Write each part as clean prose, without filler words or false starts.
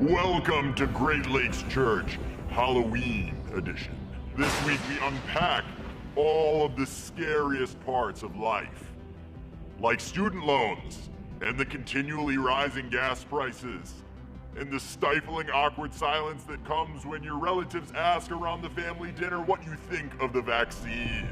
Welcome to Great Lakes Church Halloween edition. This week we unpack all of the scariest parts of life, like student loans and the continually rising gas prices and the stifling awkward silence that comes when your relatives ask around the family dinner what you think of the vaccine.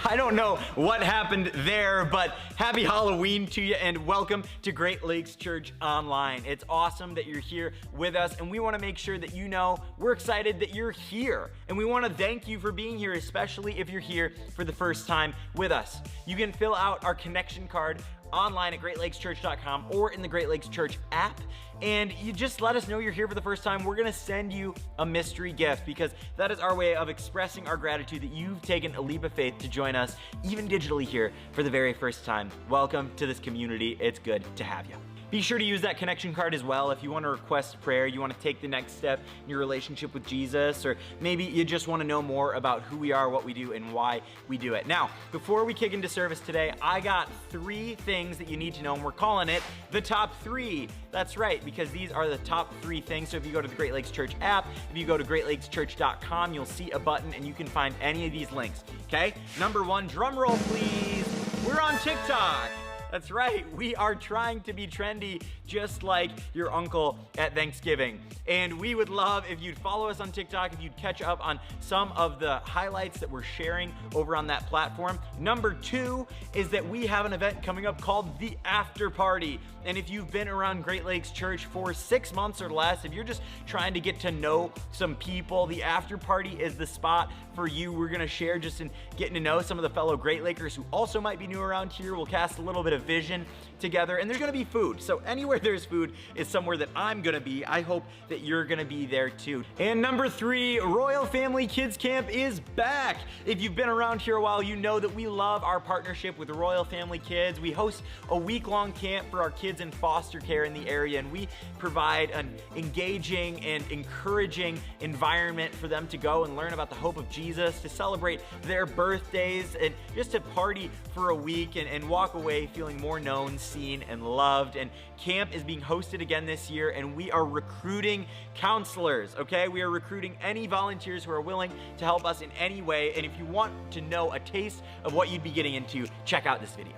I don't know what happened there, but happy Halloween to you and welcome to Great Lakes Church Online. It's awesome that you're here with us, and we want to make sure that you know we're excited that you're here. And we want to thank you for being here, especially if you're here for the first time with us. You can fill out our connection card online at greatlakechurch.com or in the Great Lakes Church app, and you just let us know you're here for the first time. We're gonna send you a mystery gift because that is our way of expressing our gratitude that you've taken a leap of faith to join us, even digitally here for the very first time. Welcome to this community. It's good to have you. Be sure to use that connection card as well if you want to request prayer, you want to take the next step in your relationship with Jesus, or maybe you just want to know more about who we are, what we do, and why we do it. Now, before we kick into service today, I got 3 things that you need to know, and we're calling it the top 3. That's right, because these are the top 3 things. So if you go to the Great Lakes Church app, if you go to greatlakechurch.com, you'll see a button and you can find any of these links, okay? Number 1, drum roll please. We're on TikTok. That's right, we are trying to be trendy just like your uncle at Thanksgiving. And we would love if you'd follow us on TikTok, if you'd catch up on some of the highlights that we're sharing over on that platform. Number 2 is that we have an event coming up called the After Party. And if you've been around Great Lakes Church for 6 months or less, if you're just trying to get to know some people, the After Party is the spot for you. We're gonna share just in getting to know some of the fellow Great Lakers who also might be new around here. We'll cast a little bit of vision together, and there's gonna be food. So anywhere there's food is somewhere that I'm gonna be. I hope that you're gonna be there too. And number 3, Royal Family Kids Camp is back. If you've been around here a while, you know that we love our partnership with Royal Family Kids. We host a week-long camp for our kids in foster care in the area, and we provide an engaging and encouraging environment for them to go and learn about the hope of Jesus, to celebrate their birthdays, and just to party for a week and walk away feeling more known, seen, and loved. And camp is being hosted again this year, and we are recruiting counselors, okay? We are recruiting any volunteers who are willing to help us in any way. And if you want to know a taste of what you'd be getting into, check out this video.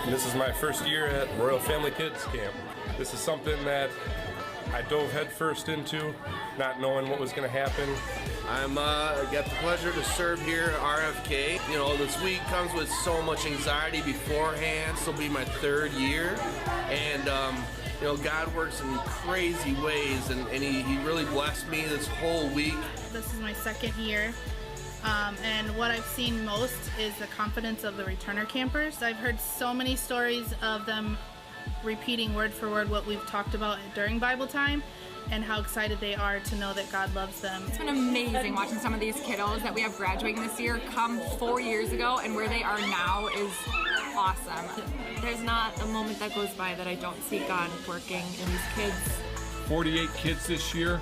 This is my first year at Royal Family Kids Camp. This is something that I dove headfirst into, not knowing what was going to happen. I got the pleasure to serve here at RFK. You know, this week comes with so much anxiety beforehand. This will be my 3rd year. And, you know, God works in crazy ways, and he really blessed me this whole week. This is my 2nd year. And what I've seen most is the confidence of the returner campers. I've heard so many stories of them repeating word for word what we've talked about during Bible time, and how excited they are to know that God loves them. It's been amazing watching some of these kiddos that we have graduating this year come 4 years ago, and where they are now is awesome. There's not a moment that goes by that I don't see God working in these kids. 48 kids this year,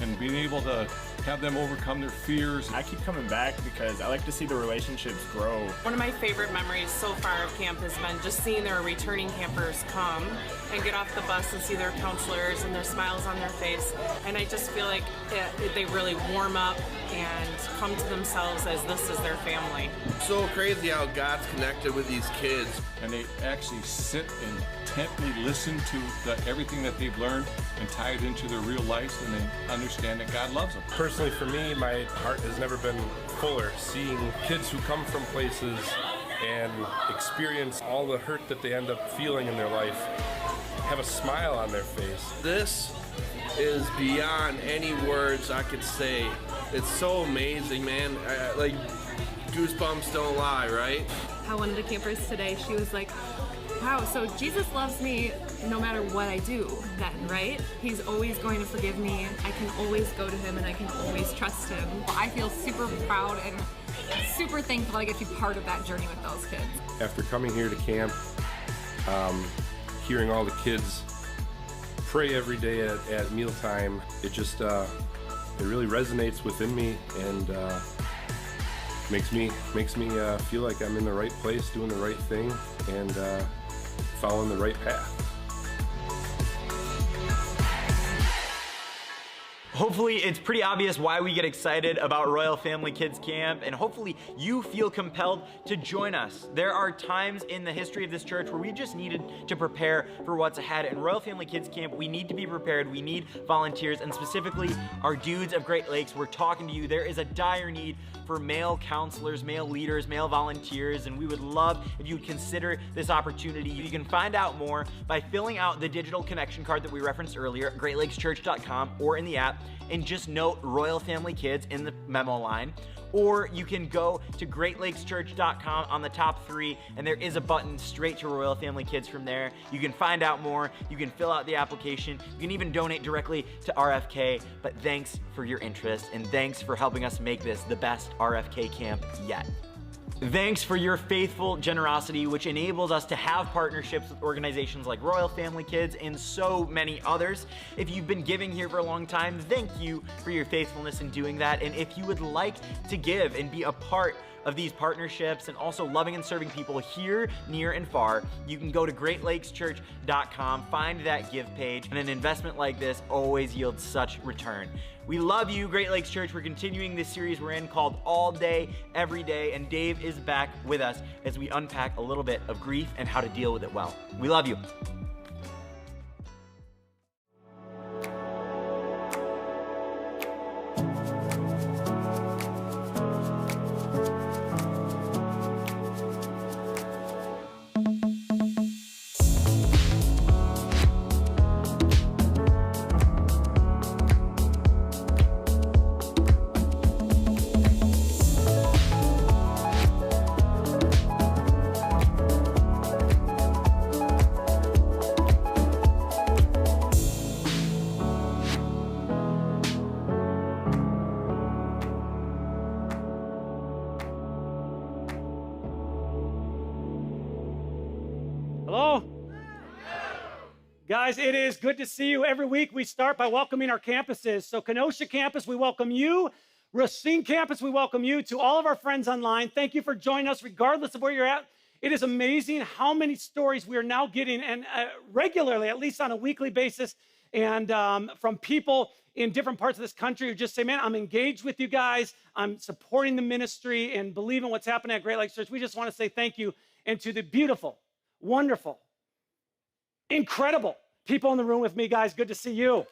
and being able to have them overcome their fears. I keep coming back because I like to see the relationships grow. One of my favorite memories so far of camp has been just seeing their returning campers come and get off the bus and see their counselors and their smiles on their face. And I just feel like they really warm up and come to themselves as this is their family. So crazy how God's connected with these kids. And they actually sit and intently listen to everything that they've learned and tie it into their real lives, and they understand that God loves them. Personally, for me, my heart has never been fuller. Seeing kids who come from places and experience all the hurt that they end up feeling in their life have a smile on their face. This is beyond any words I could say. It's so amazing, man. Like, goosebumps don't lie, right? How one of the campers today, she was like, wow, so Jesus loves me no matter what I do then, right? He's always going to forgive me. I can always go to him and I can always trust him. I feel super proud and super thankful I get to be part of that journey with those kids. After coming here to camp, hearing all the kids pray every day at mealtime, it just, it really resonates within me, and makes me feel like I'm in the right place, doing the right thing, and following the right path. Hopefully it's pretty obvious why we get excited about Royal Family Kids Camp, and hopefully you feel compelled to join us. There are times in the history of this church where we just needed to prepare for what's ahead. In Royal Family Kids Camp, we need to be prepared. We need volunteers, and specifically our dudes of Great Lakes. We're talking to you. There is a dire need for male counselors, male leaders, male volunteers, and we would love if you would consider this opportunity. You can find out more by filling out the digital connection card that we referenced earlier at greatlakeschurch.com or in the app, and just note Royal Family Kids in the memo line. Or you can go to greatlakeschurch.com on the top 3, and there is a button straight to Royal Family Kids from there. You can find out more, you can fill out the application, you can even donate directly to RFK. But thanks for your interest, and thanks for helping us make this the best RFK camp yet. Thanks for your faithful generosity, which enables us to have partnerships with organizations like Royal Family Kids and so many others. If you've been giving here for a long time, thank you for your faithfulness in doing that. And if you would like to give and be a part of these partnerships and also loving and serving people here, near, and far, you can go to greatlakeschurch.com, find that give page, and an investment like this always yields such return. We love you, Great Lakes Church. We're continuing this series we're in called All Day, Every Day, and Dave is back with us as we unpack a little bit of grief and how to deal with it well. We love you. Hello? Guys, it is good to see you. Every week we start by welcoming our campuses. So Kenosha campus, we welcome you. Racine campus, we welcome you. To all of our friends online, thank you for joining us regardless of where you're at. It is amazing how many stories we are now getting, and regularly, at least on a weekly basis, and from people in different parts of this country who just say, man, I'm engaged with you guys. I'm supporting the ministry and believe in what's happening at Great Lakes Church. We just want to say thank you. And to the beautiful, wonderful, incredible people in the room with me, guys, good to see you.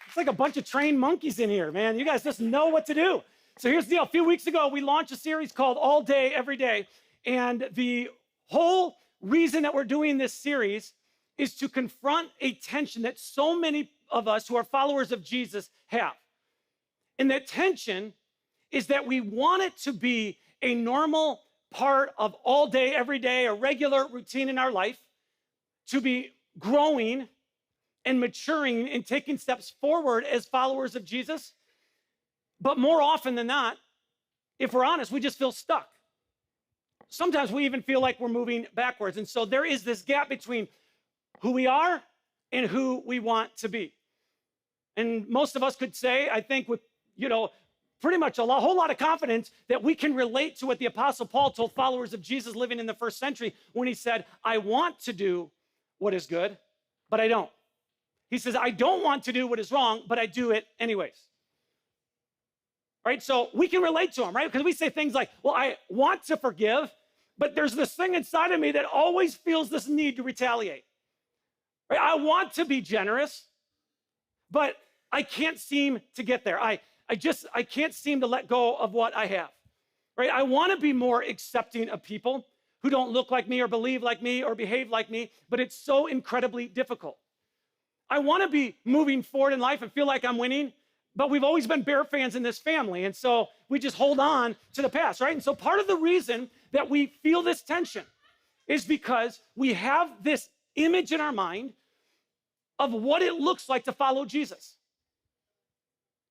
It's like a bunch of trained monkeys in here, man. You guys just know what to do. So here's the deal. A few weeks ago, we launched a series called All Day, Every Day. And the whole reason that we're doing this series is to confront a tension that so many of us who are followers of Jesus have. And that tension is that we want it to be a normal part of all day, every day, a regular routine in our life, to be growing and maturing and taking steps forward as followers of Jesus. But more often than not, if we're honest, we just feel stuck. Sometimes we even feel like we're moving backwards. And so there is this gap between who we are and who we want to be. And most of us could say, I think with, pretty much a whole lot of confidence that we can relate to what the Apostle Paul told followers of Jesus living in the first century when he said, I want to do what is good, but I don't. He says, I don't want to do what is wrong, but I do it anyways. Right? So we can relate to him, right? Because we say things like, well, I want to forgive, but there's this thing inside of me that always feels this need to retaliate. Right? I want to be generous, but I can't seem to get there. I can't seem to let go of what I have, right? I want to be more accepting of people who don't look like me or believe like me or behave like me, but it's so incredibly difficult. I want to be moving forward in life and feel like I'm winning, but we've always been Bear fans in this family, and so we just hold on to the past, right? And so part of the reason that we feel this tension is because we have this image in our mind of what it looks like to follow Jesus.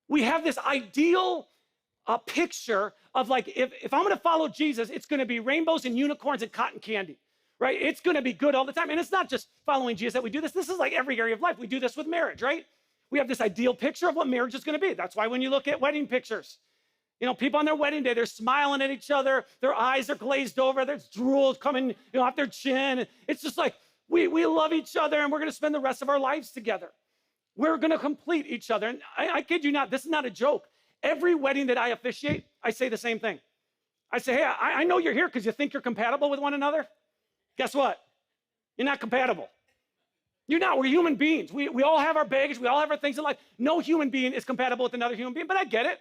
We have this ideal picture of like, if I'm going to follow Jesus, it's going to be rainbows and unicorns and cotton candy, right? It's going to be good all the time. And it's not just following Jesus that we do this. This is like every area of life. We do this with marriage, right? We have this ideal picture of what marriage is going to be. That's why when you look at wedding pictures, You know, people on their wedding day, they're smiling at each other. Their eyes are glazed over. There's drool coming, off their chin. It's just like, we love each other, and we're going to spend the rest of our lives together. We're going to complete each other. And I kid you not, this is not a joke. Every wedding that I officiate, I say the same thing. I say, hey, I know you're here because you think you're compatible with one another. Guess what? You're not compatible. You're not. We're human beings. We all have our baggage. We all have our things in life. No human being is compatible with another human being, but I get it.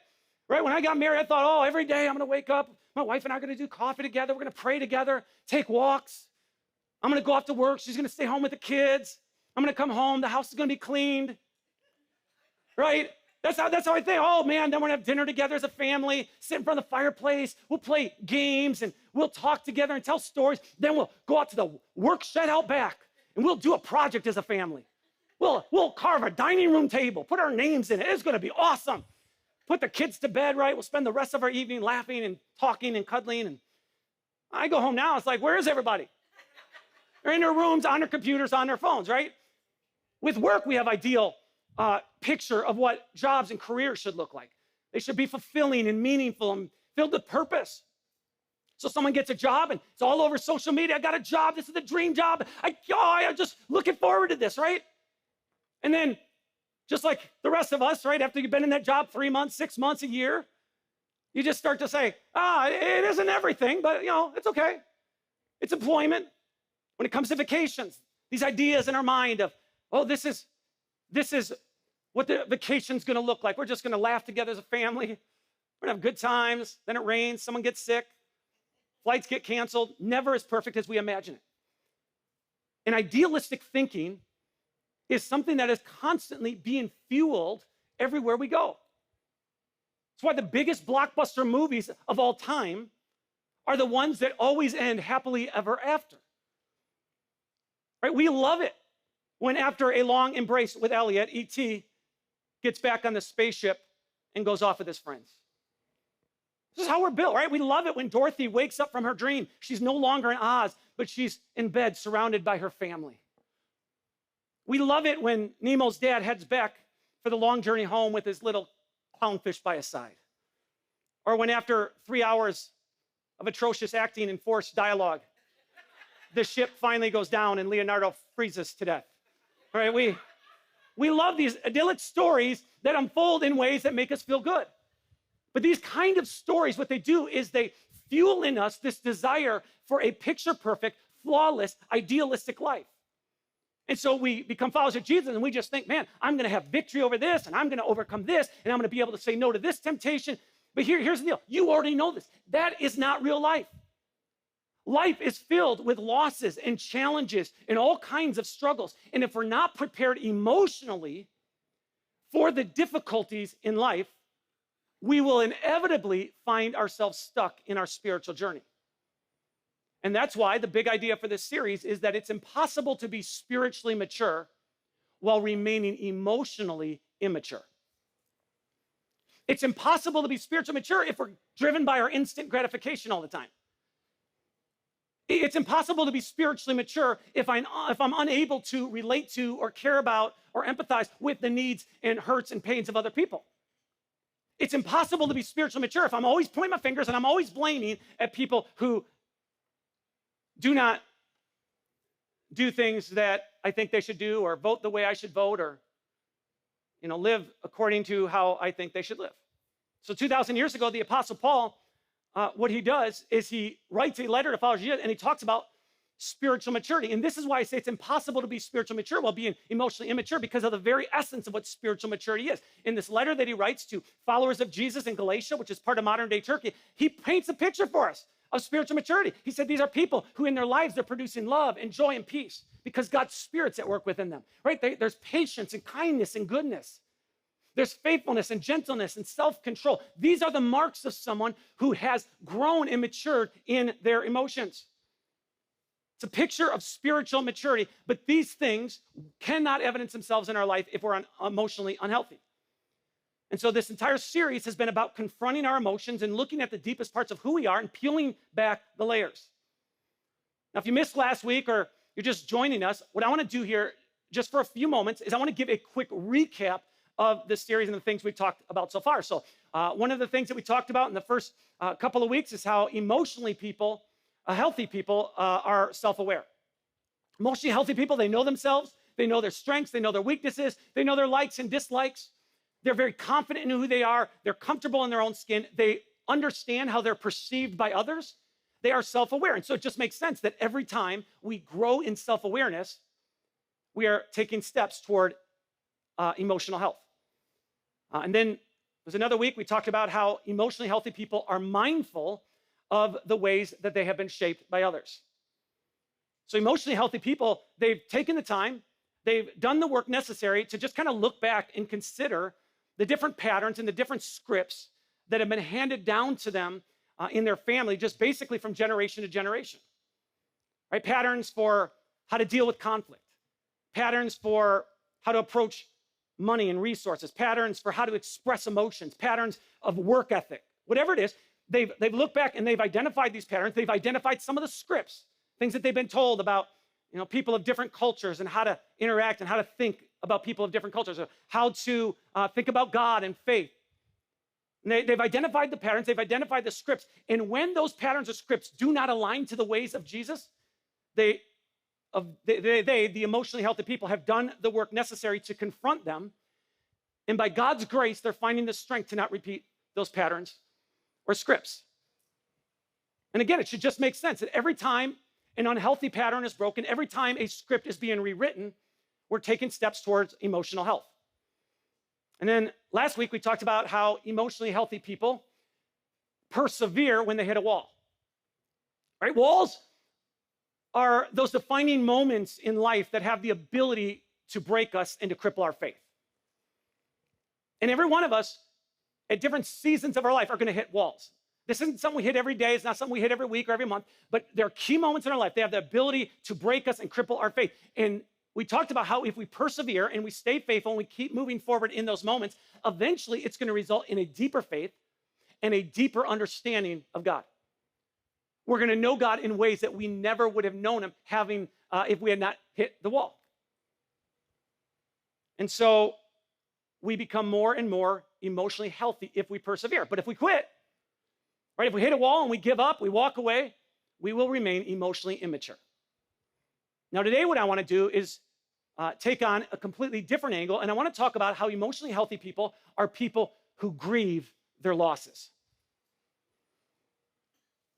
Right? When I got married, I thought, oh, every day I'm going to wake up. My wife and I are going to do coffee together. We're going to pray together, take walks. I'm going to go off to work. She's going to stay home with the kids. I'm going to come home. The house is going to be cleaned. Right? That's how I think. Oh, man, then we're going to have dinner together as a family, sit in front of the fireplace. We'll play games, and we'll talk together and tell stories. Then we'll go out to the work shed out back, and we'll do a project as a family. We'll carve a dining room table, put our names in it. It's going to be awesome. Put the kids to bed, right? We'll spend the rest of our evening laughing and talking and cuddling. And I go home now, it's like, where is everybody? They're in their rooms, on their computers, on their phones, right? With work, we have ideal picture of what jobs and careers should look like. They should be fulfilling and meaningful and filled with purpose. So someone gets a job, and it's all over social media. I got a job. This is the dream job. I'm just looking forward to this, right? And then, just like the rest of us, right, after you've been in that job 3 months, 6 months, a year, you just start to say, it isn't everything, but, it's okay. It's employment. When it comes to vacations, these ideas in our mind of, this is what the vacation's going to look like. We're just going to laugh together as a family. We're going to have good times. Then it rains. Someone gets sick. Flights get canceled. Never as perfect as we imagine it. And idealistic thinking is something that is constantly being fueled everywhere we go. That's why the biggest blockbuster movies of all time are the ones that always end happily ever after. Right? We love it when, after a long embrace with Elliot, E.T. gets back on the spaceship and goes off with his friends. This is how we're built, right? We love it when Dorothy wakes up from her dream. She's no longer in Oz, but she's in bed surrounded by her family. We love it when Nemo's dad heads back for the long journey home with his little clownfish by his side. Or when, after 3 hours of atrocious acting and forced dialogue, the ship finally goes down and Leonardo freezes to death. All right, we love these idyllic stories that unfold in ways that make us feel good. But these kind of stories, what they do is they fuel in us this desire for a picture-perfect, flawless, idealistic life. And so we become followers of Jesus, and we just think, man, I'm going to have victory over this, and I'm going to overcome this, and I'm going to be able to say no to this temptation. But here's the deal. You already know this. That is not real life. Life is filled with losses and challenges and all kinds of struggles. And if we're not prepared emotionally for the difficulties in life, we will inevitably find ourselves stuck in our spiritual journey. And that's why the big idea for this series is that it's impossible to be spiritually mature while remaining emotionally immature. It's impossible to be spiritually mature if we're driven by our instant gratification all the time. It's impossible to be spiritually mature if I'm unable to relate to or care about or empathize with the needs and hurts and pains of other people. It's impossible to be spiritually mature if I'm always pointing my fingers and I'm always blaming at people who do not do things that I think they should do, or vote the way I should vote, or live according to how I think they should live. So 2,000 years ago, the Apostle Paul, what he does is he writes a letter to followers of Jesus, and he talks about spiritual maturity. And this is why I say it's impossible to be spiritually mature while being emotionally immature, because of the very essence of what spiritual maturity is. In this letter that he writes to followers of Jesus in Galatia, which is part of modern-day Turkey, he paints a picture for us of spiritual maturity. He said these are people who in their lives they're producing love and joy and peace because God's Spirit's at work within them, right? There's patience and kindness and goodness. There's faithfulness and gentleness and self-control. These are the marks of someone who has grown and matured in their emotions. It's a picture of spiritual maturity, but these things cannot evidence themselves in our life if we're emotionally unhealthy. And so this entire series has been about confronting our emotions and looking at the deepest parts of who we are and peeling back the layers. Now, if you missed last week or you're just joining us, what I want to do here just for a few moments is I want to give a quick recap of this series and the things we've talked about so far. So one of the things that we talked about in the first couple of weeks is how emotionally healthy people are self-aware. Emotionally healthy people, they know themselves, they know their strengths, they know their weaknesses, they know their likes and dislikes. They're very confident in who they are. They're comfortable in their own skin. They understand how they're perceived by others. They are self-aware. And so it just makes sense that every time we grow in self-awareness, we are taking steps toward emotional health. And then there's another week we talked about how emotionally healthy people are mindful of the ways that they have been shaped by others. So emotionally healthy people, they've taken the time, they've done the work necessary to just kind of look back and consider the different patterns and the different scripts that have been handed down to them in their family, just basically from generation to generation. Right? Patterns for how to deal with conflict, patterns for how to approach money and resources, patterns for how to express emotions, patterns of work ethic, whatever it is. They've looked back and they've identified these patterns. They've identified some of the scripts, things that they've been told about, people of different cultures and how to interact and how to think about people of different cultures, or how to think about God and faith. And they've identified the patterns, they've identified the scripts. And when those patterns or scripts do not align to the ways of Jesus, the emotionally healthy people, have done the work necessary to confront them. And by God's grace, they're finding the strength to not repeat those patterns or scripts. And again, it should just make sense that every time an unhealthy pattern is broken, every time a script is being rewritten, we're taking steps towards emotional health. And then last week, we talked about how emotionally healthy people persevere when they hit a wall. Right? Walls are those defining moments in life that have the ability to break us and to cripple our faith. And every one of us at different seasons of our life are going to hit walls. This isn't something we hit every day. It's not something we hit every week or every month, but there are key moments in our life. They have the ability to break us and cripple our faith. And we talked about how if we persevere and we stay faithful and we keep moving forward in those moments, eventually it's going to result in a deeper faith and a deeper understanding of God. We're going to know God in ways that we never would have known him if we had not hit the wall. And so we become more and more emotionally healthy if we persevere. But if we quit, right, if we hit a wall and we give up, we walk away, we will remain emotionally immature. Now, today what I want to do is take on a completely different angle, and I want to talk about how emotionally healthy people are people who grieve their losses.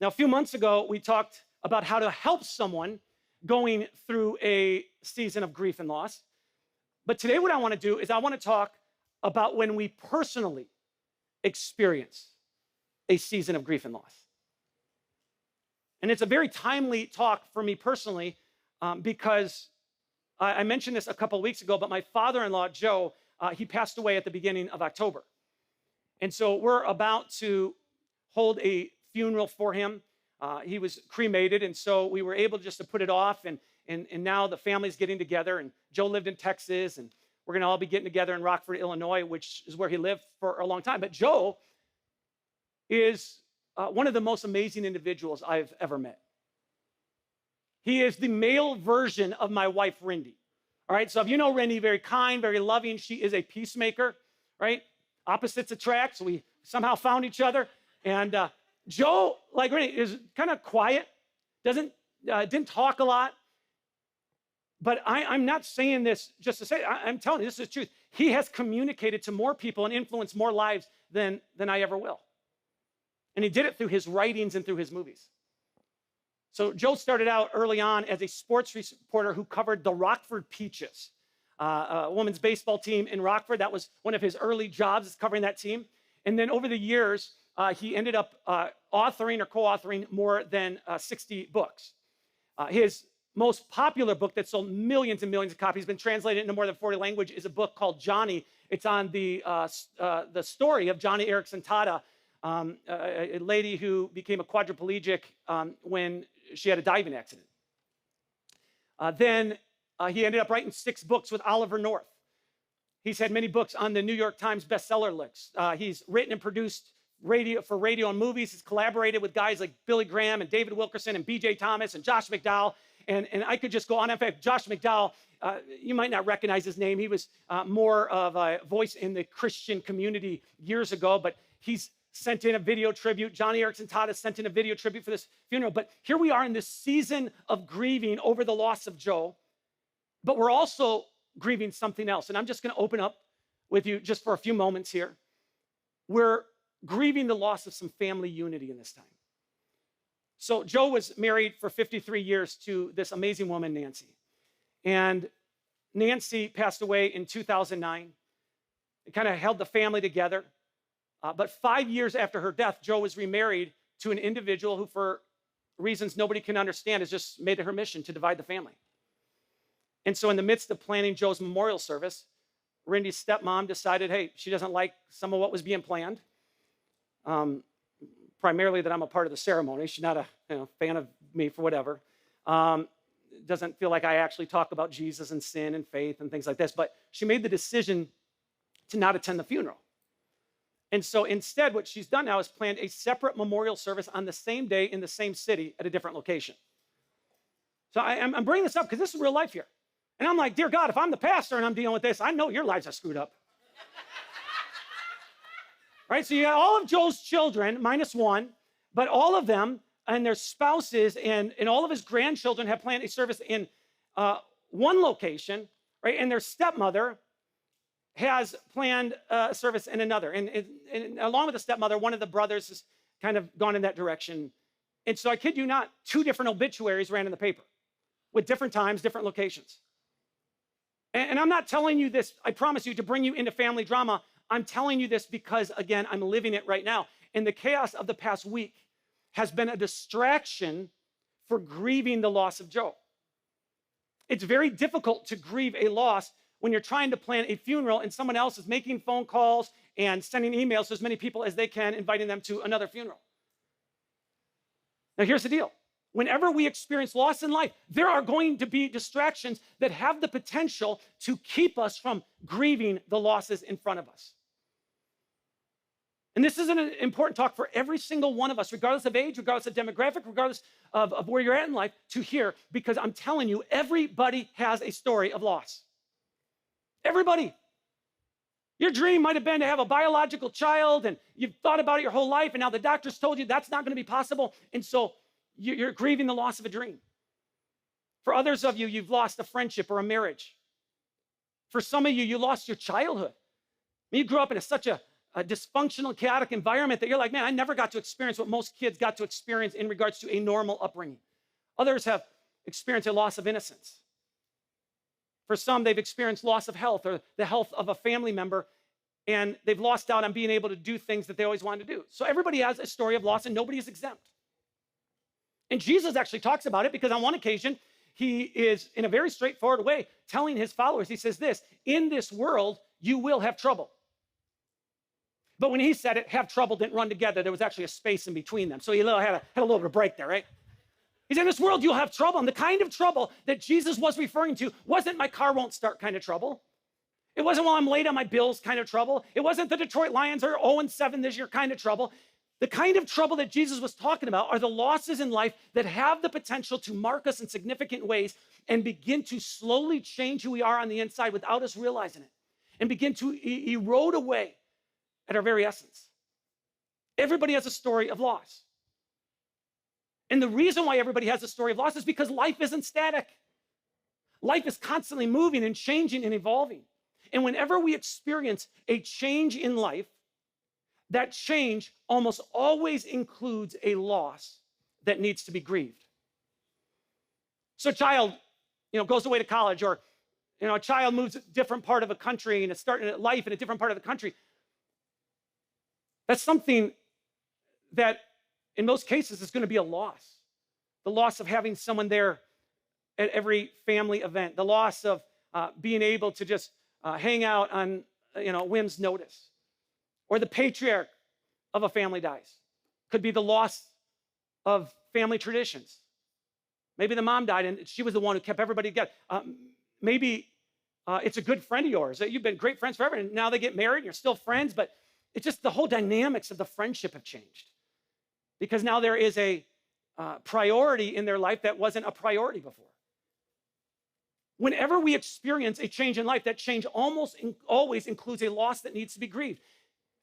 Now, a few months ago, we talked about how to help someone going through a season of grief and loss. But today what I want to do is I want to talk about when we personally experience a season of grief and loss. And it's a very timely talk for me personally because I mentioned this a couple of weeks ago, but my father-in-law, Joe, he passed away at the beginning of October. And so we're about to hold a funeral for him. He was cremated, and so we were able just to put it off, and now the family's getting together, and Joe lived in Texas, and we're going to all be getting together in Rockford, Illinois, which is where he lived for a long time. But Joe is one of the most amazing individuals I've ever met. He is the male version of my wife, Rindy. All right, so if you know Rindy, very kind, very loving. She is a peacemaker, right? Opposites attract, so we somehow found each other. And Joe, like Rindy, is kind of quiet, didn't talk a lot. But I'm not saying this just to say it. I'm telling you, this is the truth. He has communicated to more people and influenced more lives than I ever will. And he did it through his writings and through his movies. So Joe started out early on as a sports reporter who covered the Rockford Peaches, a women's baseball team in Rockford. That was one of his early jobs, is covering that team. And then over the years, he ended up authoring or co-authoring more than 60 books. His most popular book that sold millions and millions of copies, been translated into more than 40 languages, is a book called Johnny. It's on the story of Johnny Erickson Tada, a lady who became a quadriplegic when she had a diving accident. Then he ended up writing 6 books with Oliver North. He's had many books on the New York Times bestseller list. He's written and produced for radio and movies. He's collaborated with guys like Billy Graham and David Wilkerson and B.J. Thomas and Josh McDowell. And I could just go on. In fact, Josh McDowell, you might not recognize his name. He was more of a voice in the Christian community years ago, but he's sent in a video tribute. Johnny Erickson Todd has sent in a video tribute for this funeral. But here we are in this season of grieving over the loss of Joe, but we're also grieving something else. And I'm just going to open up with you just for a few moments here. We're grieving the loss of some family unity in this time. So Joe was married for 53 years to this amazing woman, Nancy. And Nancy passed away in 2009. It kind of held the family together. But 5 years after her death, Joe was remarried to an individual who, for reasons nobody can understand, has just made it her mission to divide the family. And so in the midst of planning Joe's memorial service, Rindy's stepmom decided, hey, she doesn't like some of what was being planned. Primarily that I'm a part of the ceremony. She's not a fan of me for whatever. Doesn't feel like I actually talk about Jesus and sin and faith and things like this. But she made the decision to not attend the funeral. And so instead, what she's done now is planned a separate memorial service on the same day in the same city at a different location. So I'm bringing this up because this is real life here. And I'm like, dear God, if I'm the pastor and I'm dealing with this, I know your lives are screwed up. Right? So you got all of Joe's children, minus one, but all of them and their spouses and all of his grandchildren have planned a service in one location, right? And their stepmother has planned a service in another. And along with the stepmother, one of the brothers has kind of gone in that direction. And so I kid you not, 2 different obituaries ran in the paper with different times, different locations. And I'm not telling you this, I promise you, to bring you into family drama. I'm telling you this because, again, I'm living it right now. And the chaos of the past week has been a distraction for grieving the loss of Joe. It's very difficult to grieve a loss when you're trying to plan a funeral and someone else is making phone calls and sending emails to as many people as they can, inviting them to another funeral. Now, here's the deal. Whenever we experience loss in life, there are going to be distractions that have the potential to keep us from grieving the losses in front of us. And this is an important talk for every single one of us, regardless of age, regardless of demographic, regardless of where you're at in life, to hear, because I'm telling you, everybody has a story of loss. Everybody. Your dream might have been to have a biological child, and you've thought about it your whole life, and now the doctors told you that's not going to be possible, and so you're grieving the loss of a dream. For others of you, you've lost a friendship or a marriage. For some of you, you lost your childhood. You grew up in such a dysfunctional, chaotic environment that you're like, man, I never got to experience what most kids got to experience in regards to a normal upbringing. Others have experienced a loss of innocence. For some, they've experienced loss of health or the health of a family member, and they've lost out on being able to do things that they always wanted to do. So everybody has a story of loss, and nobody is exempt. And Jesus actually talks about it because on one occasion, he is, in a very straightforward way, telling his followers, he says this, in this world, you will have trouble. But when he said it, have trouble didn't run together. There was actually a space in between them. So he had a little bit of break there, right? He said, in this world, you'll have trouble. And the kind of trouble that Jesus was referring to wasn't my car won't start kind of trouble. It wasn't while I'm late on my bills kind of trouble. It wasn't the Detroit Lions are 0-7 this year kind of trouble. The kind of trouble that Jesus was talking about are the losses in life that have the potential to mark us in significant ways and begin to slowly change who we are on the inside without us realizing it, and begin to erode away at our very essence. Everybody has a story of loss. And the reason why everybody has a story of loss is because life isn't static. Life is constantly moving and changing and evolving. And whenever we experience a change in life, that change almost always includes a loss that needs to be grieved. So a child, goes away to college, or a child moves to a different part of a country and is starting life in a different part of the country. That's something that in most cases is going to be a loss. The loss of having someone there at every family event, the loss of being able to just hang out on whim's notice. Or the patriarch of a family dies. Could be the loss of family traditions. Maybe the mom died and she was the one who kept everybody together. Maybe it's a good friend of yours that you've been great friends forever, and now they get married and you're still friends, but it's just the whole dynamics of the friendship have changed. Because now there is a priority in their life that wasn't a priority before. Whenever we experience a change in life, that change almost always includes a loss that needs to be grieved.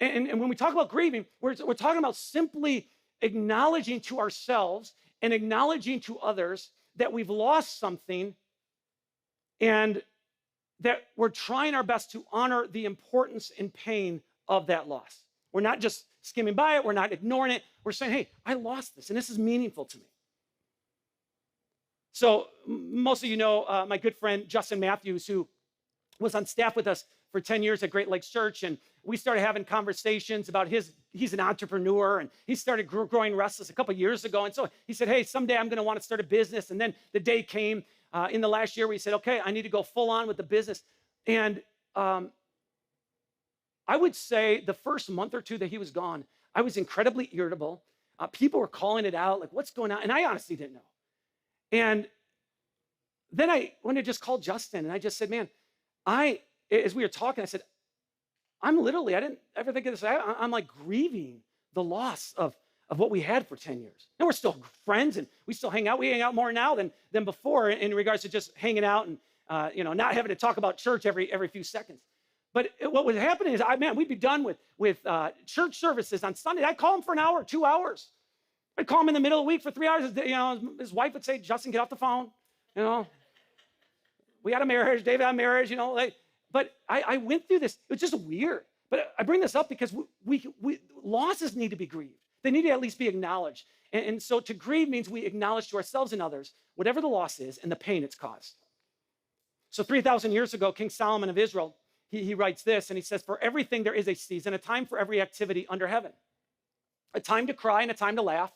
And when we talk about grieving, we're talking about simply acknowledging to ourselves and acknowledging to others that we've lost something and that we're trying our best to honor the importance and pain of that loss. We're not just skimming by it. We're not ignoring it. We're saying, hey, I lost this, and this is meaningful to me. So most of you know my good friend, Justin Matthews, who was on staff with us for 10 years at Great Lakes Church, and we started having conversations about he's an entrepreneur, and he started growing restless a couple years ago. And so he said, hey, someday I'm going to want to start a business. And then the day came in the last year where he said, okay, I need to go full on with the business. And I would say the first month or two that he was gone, I was incredibly irritable. People were calling it out, like, what's going on? And I honestly didn't know. And then I went to just call Justin, and I just said, man, as we were talking, I said, I didn't ever think of this. I'm like grieving the loss of what we had for 10 years. And we're still friends, and we still hang out. We hang out more now than before in regards to just hanging out and not having to talk about church every few seconds. But what was happening is, we'd be done with church services on Sunday. I'd call him for an hour, 2 hours. I'd call him in the middle of the week for 3 hours. His wife would say, Justin, get off the phone. We had a marriage, David had a marriage, but I went through this. It was just weird. But I bring this up because losses need to be grieved. They need to at least be acknowledged. And so to grieve means we acknowledge to ourselves and others whatever the loss is and the pain it's caused. So 3,000 years ago, King Solomon of Israel, he writes this, and he says, for everything there is a season, a time for every activity under heaven. A time to cry and a time to laugh,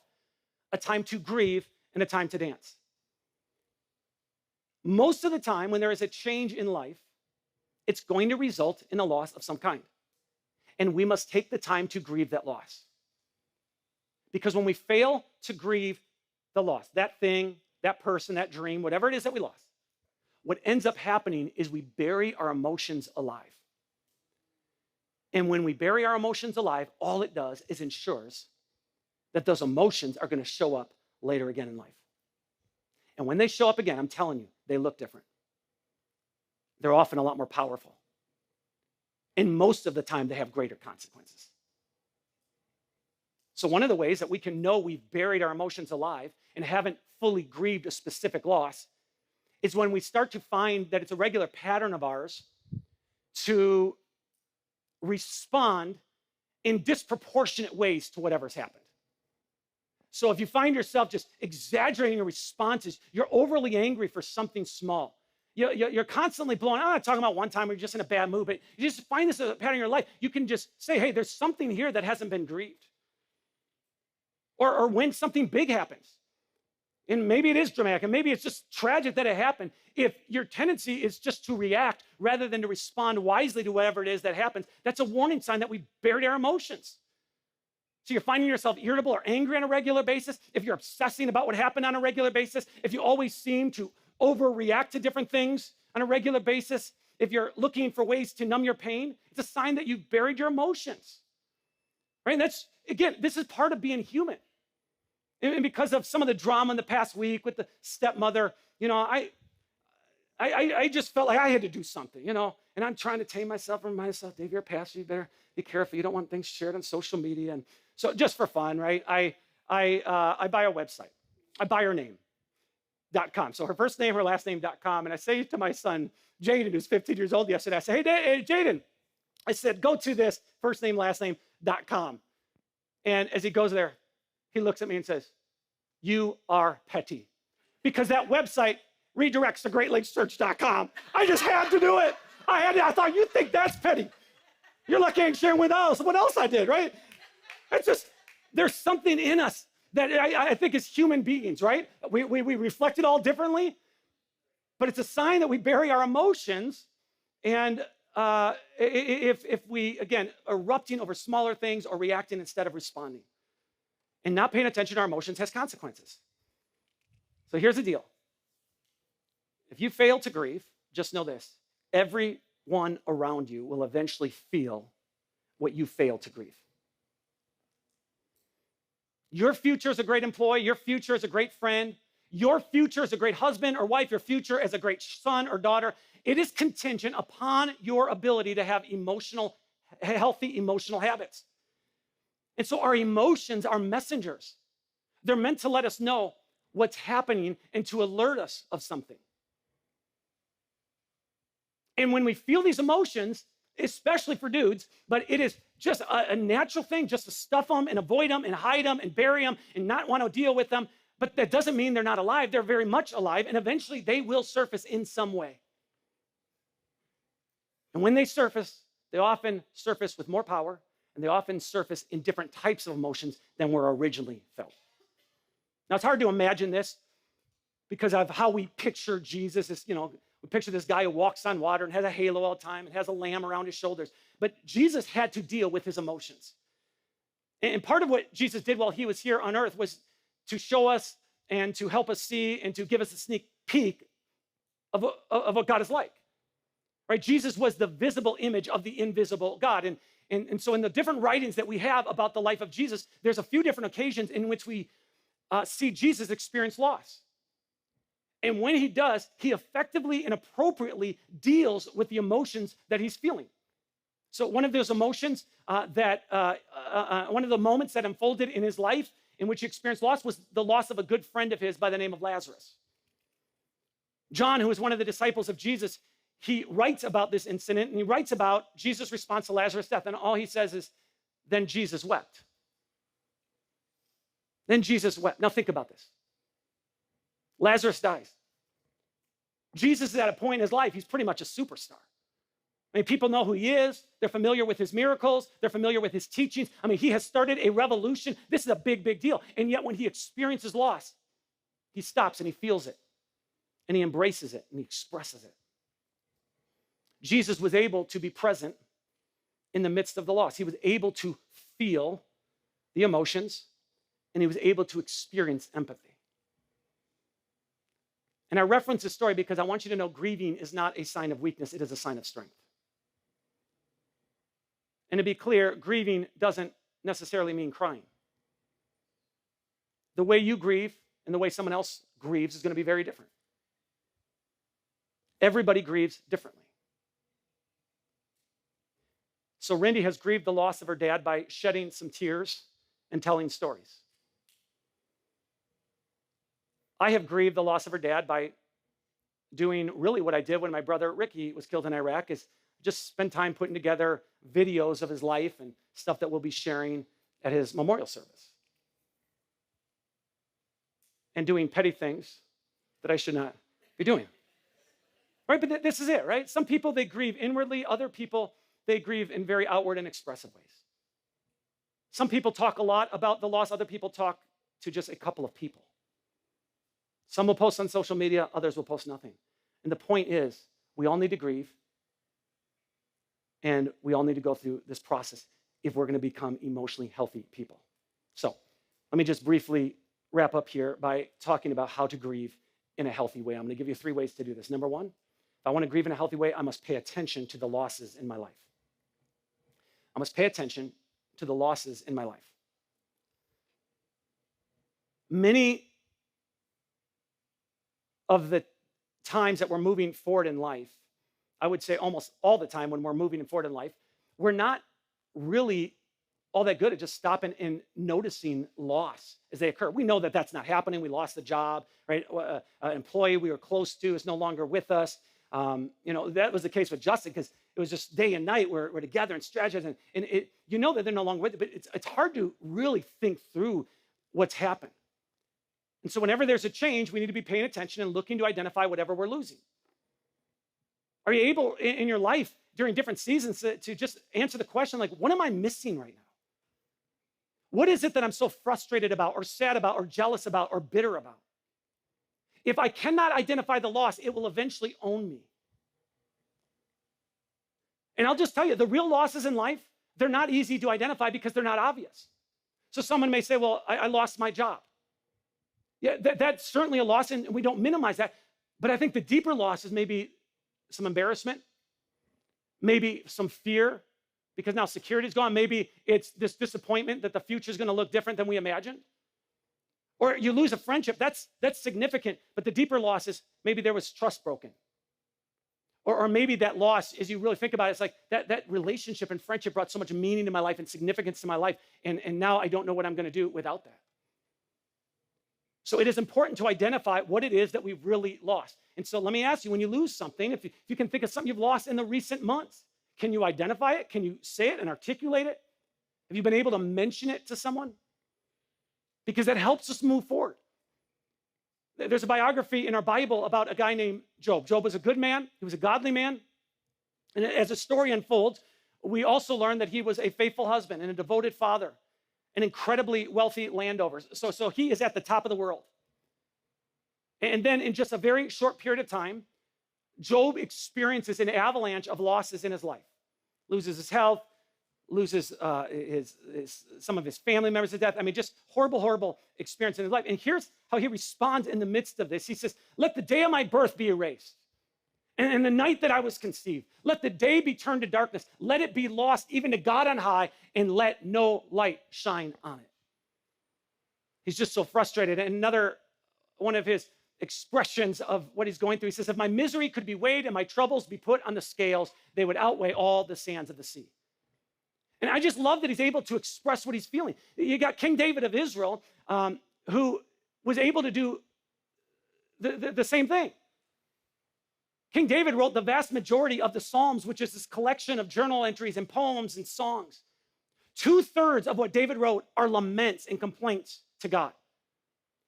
a time to grieve and a time to dance. Most of the time, when there is a change in life, it's going to result in a loss of some kind. And we must take the time to grieve that loss. Because when we fail to grieve the loss, that thing, that person, that dream, whatever it is that we lost, what ends up happening is we bury our emotions alive. And when we bury our emotions alive, all it does is ensures that those emotions are going to show up later again in life. And when they show up again, I'm telling you, they look different. They're often a lot more powerful. And most of the time, they have greater consequences. So one of the ways that we can know we've buried our emotions alive and haven't fully grieved a specific loss is when we start to find that it's a regular pattern of ours to respond in disproportionate ways to whatever's happened. So if you find yourself just exaggerating your responses, you're overly angry for something small. You're constantly blowing. I'm not talking about one time where you're just in a bad mood, but you just find this as a pattern in your life. You can just say, hey, there's something here that hasn't been grieved. Or when something big happens, and maybe it is dramatic, and maybe it's just tragic that it happened. If your tendency is just to react rather than to respond wisely to whatever it is that happens, that's a warning sign that we buried our emotions. So you're finding yourself irritable or angry on a regular basis, if you're obsessing about what happened on a regular basis, if you always seem to overreact to different things on a regular basis, if you're looking for ways to numb your pain, it's a sign that you've buried your emotions. Right? And that's, again, this is part of being human. And because of some of the drama in the past week with the stepmother, I just felt like I had to do something, and I'm trying to tame myself and remind myself, Dave, you're a pastor, you better be careful. You don't want things shared on social media. And so just for fun, right, I buy a website. I buy her name.com. So her first name, her last name.com. And I say to my son, Jaden, who's 15 years old yesterday, I say, hey, Jaden, I said, go to this first name, last name.com. And as he goes there, he looks at me and says, you are petty. Because that website redirects to greatlakechurch.com. I just had to do it. I thought, you think that's petty? You're lucky I ain't sharing with us what else I did, right? It's just, there's something in us that I think as human beings, right? We reflect it all differently, but it's a sign that we bury our emotions. And if we, again, erupting over smaller things or reacting instead of responding. And not paying attention to our emotions has consequences. So here's the deal. If you fail to grieve, just know this. Everyone around you will eventually feel what you failed to grieve. Your future as a great employee, your future as a great friend, your future as a great husband or wife, your future as a great son or daughter, it is contingent upon your ability to have healthy emotional habits. And so our emotions are messengers. They're meant to let us know what's happening and to alert us of something. And when we feel these emotions, especially for dudes, but it is just a natural thing just to stuff them and avoid them and hide them and bury them and not want to deal with them. But that doesn't mean they're not alive. They're very much alive, and eventually they will surface in some way. And when they surface, they often surface with more power, and they often surface in different types of emotions than were originally felt. Now, it's hard to imagine this because of how we picture Jesus. We picture this guy who walks on water and has a halo all the time and has a lamb around his shoulders. But Jesus had to deal with his emotions. And part of what Jesus did while he was here on earth was to show us and to help us see and to give us a sneak peek of what God is like. Right? Jesus was the visible image of the invisible God. And so in the different writings that we have about the life of Jesus, there's a few different occasions in which we see Jesus experience loss. And when he does, he effectively and appropriately deals with the emotions that he's feeling. So one of those emotions one of the moments that unfolded in his life in which he experienced loss was the loss of a good friend of his by the name of Lazarus. John, who was one of the disciples of Jesus, he writes about this incident, and he writes about Jesus' response to Lazarus' death, and all he says is, then Jesus wept. Then Jesus wept. Now think about this. Lazarus dies. Jesus is at a point in his life, he's pretty much a superstar. I mean, people know who he is. They're familiar with his miracles. They're familiar with his teachings. I mean, he has started a revolution. This is a big, big deal. And yet when he experiences loss, he stops and he feels it. And he embraces it and he expresses it. Jesus was able to be present in the midst of the loss. He was able to feel the emotions and he was able to experience empathy. And I reference this story because I want you to know grieving is not a sign of weakness, it is a sign of strength. And to be clear, grieving doesn't necessarily mean crying. The way you grieve and the way someone else grieves is going to be very different. Everybody grieves differently. So Rindy has grieved the loss of her dad by shedding some tears and telling stories. I have grieved the loss of her dad by doing really what I did when my brother Ricky was killed in Iraq, is just spend time putting together videos of his life and stuff that we'll be sharing at his memorial service. And doing petty things that I should not be doing. Right, but this is it, right? Some people, they grieve inwardly. Other people, they grieve in very outward and expressive ways. Some people talk a lot about the loss. Other people talk to just a couple of people. Some will post on social media, others will post nothing. And the point is, we all need to grieve, and we all need to go through this process if we're going to become emotionally healthy people. So let me just briefly wrap up here by talking about how to grieve in a healthy way. I'm going to give you 3 ways to do this. Number 1, if I want to grieve in a healthy way, I must pay attention to the losses in my life. I must pay attention to the losses in my life. Many of the times that we're moving forward in life, I would say almost all the time when we're moving forward in life, we're not really all that good at just stopping and noticing loss as they occur. We know that that's not happening. We lost the job, right? An employee we were close to is no longer with us. That was the case with Justin because it was just day and night. We're together and strategizing, and you know that they're no longer with you, but it's hard to really think through what's happened. And so whenever there's a change, we need to be paying attention and looking to identify whatever we're losing. Are you able in your life during different seasons to just answer the question, like, what am I missing right now? What is it that I'm so frustrated about or sad about or jealous about or bitter about? If I cannot identify the loss, it will eventually own me. And I'll just tell you, the real losses in life, they're not easy to identify because they're not obvious. So someone may say, well, I lost my job. Yeah, that's certainly a loss, and we don't minimize that. But I think the deeper loss is maybe some embarrassment, maybe some fear, because now security is gone. Maybe it's this disappointment that the future is going to look different than we imagined. Or you lose a friendship, that's significant, but the deeper loss is maybe there was trust broken. Or maybe that loss, as you really think about it, it's like that relationship and friendship brought so much meaning to my life and significance to my life, and now I don't know what I'm gonna do without that. So it is important to identify what it is that we've really lost. And so let me ask you, when you lose something, if you can think of something you've lost in the recent months, can you identify it? Can you say it and articulate it? Have you been able to mention it to someone? Because that helps us move forward. There's a biography in our Bible about a guy named Job. Job was a good man. He was a godly man. And as the story unfolds, we also learn that he was a faithful husband and a devoted father, an incredibly wealthy landowner. So he is at the top of the world. And then in just a very short period of time, Job experiences an avalanche of losses in his life. Loses his health, loses some of his family members to death. I mean, just horrible experience in his life. And here's how he responds in the midst of this. He says, let the day of my birth be erased. And the night that I was conceived, let the day be turned to darkness. Let it be lost even to God on high, and let no light shine on it. He's just so frustrated. And another one of his expressions of what he's going through, he says, if my misery could be weighed and my troubles be put on the scales, they would outweigh all the sands of the sea. And I just love that he's able to express what he's feeling. You got King David of Israel, who was able to do the same thing. King David wrote the vast majority of the Psalms, which is this collection of journal entries and poems and songs. 2/3 of what David wrote are laments and complaints to God.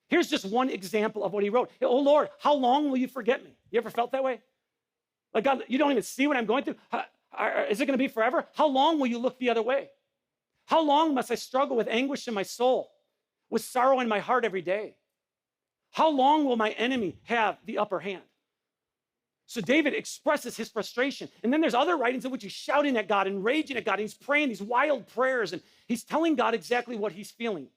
Here's just one example of what he wrote. Oh Lord, how long will you forget me? You ever felt that way? Like, God, you don't even see what I'm going through? Is it going to be forever? How long will you look the other way? How long must I struggle with anguish in my soul, with sorrow in my heart every day? How long will my enemy have the upper hand? So David expresses his frustration. And then there's other writings in which he's shouting at God and raging at God. And he's praying these wild prayers, and he's telling God exactly what he's feeling.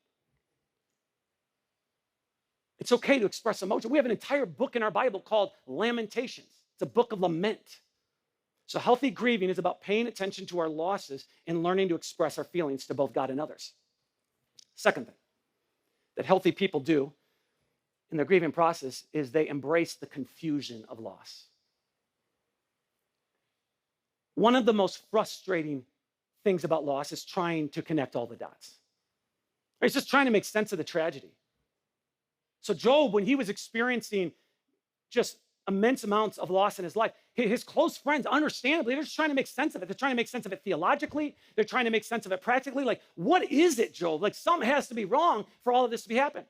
It's okay to express emotion. We have an entire book in our Bible called Lamentations. It's a book of lament. So healthy grieving is about paying attention to our losses and learning to express our feelings to both God and others. Second thing that healthy people do in their grieving process is they embrace the confusion of loss. One of the most frustrating things about loss is trying to connect all the dots. It's just trying to make sense of the tragedy. So Job, when he was experiencing just immense amounts of loss in his life, his close friends, understandably, they're just trying to make sense of it. They're trying to make sense of it theologically. They're trying to make sense of it practically. Like, what is it, Job? Like, something has to be wrong for all of this to be happening.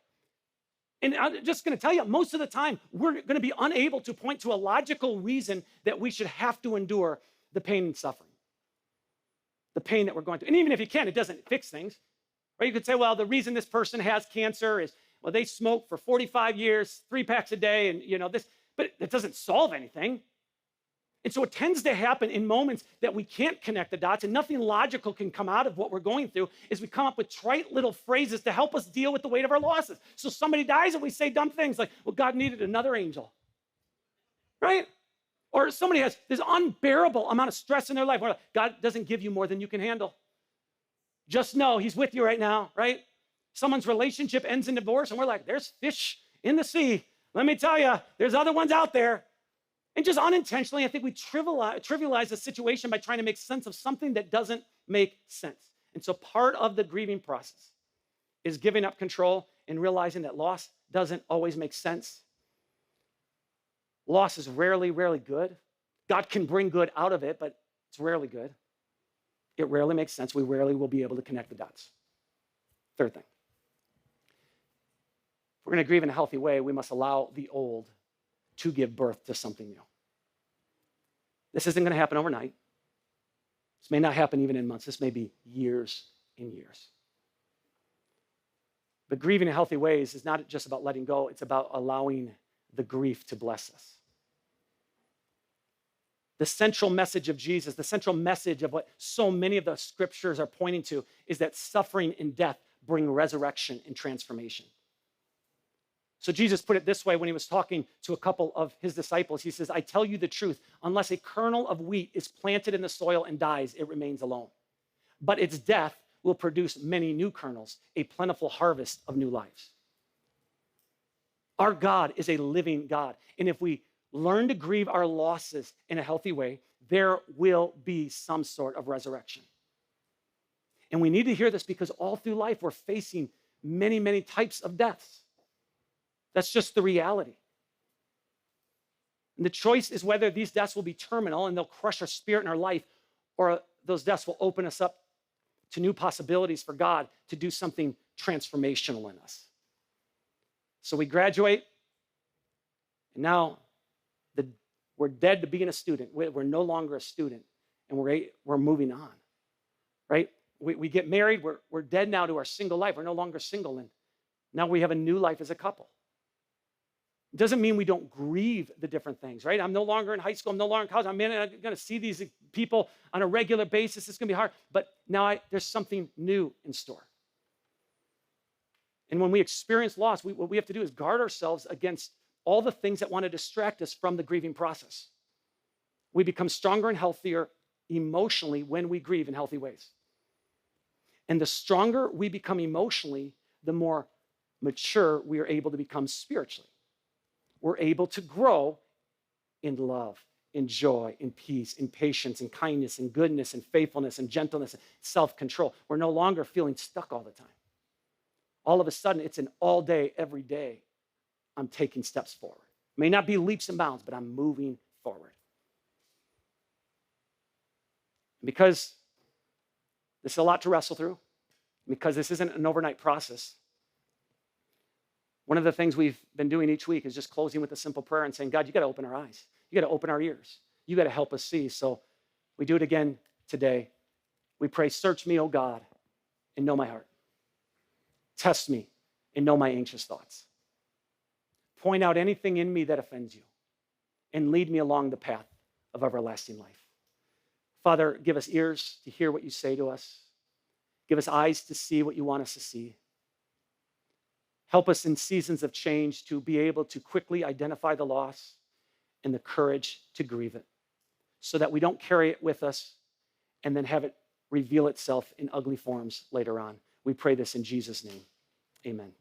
And I'm just going to tell you, most of the time, we're going to be unable to point to a logical reason that we should have to endure the pain and suffering, the pain that we're going through. And even if you can, it doesn't fix things. Or you could say, well, the reason this person has cancer is, well, they smoked for 45 years, 3 packs a day, and this, but it doesn't solve anything. And so it tends to happen in moments that we can't connect the dots and nothing logical can come out of what we're going through, is we come up with trite little phrases to help us deal with the weight of our losses. So somebody dies and we say dumb things like, well, God needed another angel, right? Or somebody has this unbearable amount of stress in their life. Like, God doesn't give you more than you can handle. Just know he's with you right now, right? Someone's relationship ends in divorce and we're like, there's fish in the sea. Let me tell you, there's other ones out there. And just unintentionally, I think we trivialize the situation by trying to make sense of something that doesn't make sense. And so part of the grieving process is giving up control and realizing that loss doesn't always make sense. Loss is rarely good. God can bring good out of it, but it's rarely good. It rarely makes sense. We rarely will be able to connect the dots. Third thing. If we're going to grieve in a healthy way, we must allow the old to give birth to something new. This isn't going to happen overnight. This may not happen even in months. This may be years and years. But grieving in healthy ways is not just about letting go. It's about allowing the grief to bless us. The central message of Jesus, the central message of what so many of the scriptures are pointing to, is that suffering and death bring resurrection and transformation. So Jesus put it this way when he was talking to a couple of his disciples. He says, I tell you the truth, unless a kernel of wheat is planted in the soil and dies, it remains alone. But its death will produce many new kernels, a plentiful harvest of new lives. Our God is a living God. And if we learn to grieve our losses in a healthy way, there will be some sort of resurrection. And we need to hear this because all through life, we're facing many, many types of deaths. That's just the reality. And the choice is whether these deaths will be terminal and they'll crush our spirit and our life, or those deaths will open us up to new possibilities for God to do something transformational in us. So we graduate, and now we're dead to being a student. We're no longer a student, and we're moving on, right? We get married. We're dead now to our single life. We're no longer single, and now we have a new life as a couple. It doesn't mean we don't grieve the different things, right? I'm no longer in high school. I'm no longer in college. I'm going to see these people on a regular basis. It's going to be hard, but now there's something new in store. And when we experience loss, what we have to do is guard ourselves against all the things that want to distract us from the grieving process. We become stronger and healthier emotionally when we grieve in healthy ways. And the stronger we become emotionally, the more mature we are able to become spiritually. We're able to grow in love, in joy, in peace, in patience, in kindness, in goodness, in faithfulness, in gentleness, and self-control. We're no longer feeling stuck all the time. All of a sudden, it's an all day, every day, I'm taking steps forward. It may not be leaps and bounds, but I'm moving forward. Because this is a lot to wrestle through, because this isn't an overnight process, one of the things we've been doing each week is just closing with a simple prayer and saying, God, you got to open our eyes. You got to open our ears. You got to help us see. So we do it again today. We pray, search me, O God, and know my heart. Test me and know my anxious thoughts. Point out anything in me that offends you and lead me along the path of everlasting life. Father, give us ears to hear what you say to us. Give us eyes to see what you want us to see. Help us in seasons of change to be able to quickly identify the loss and the courage to grieve it so that we don't carry it with us and then have it reveal itself in ugly forms later on. We pray this in Jesus' name. Amen.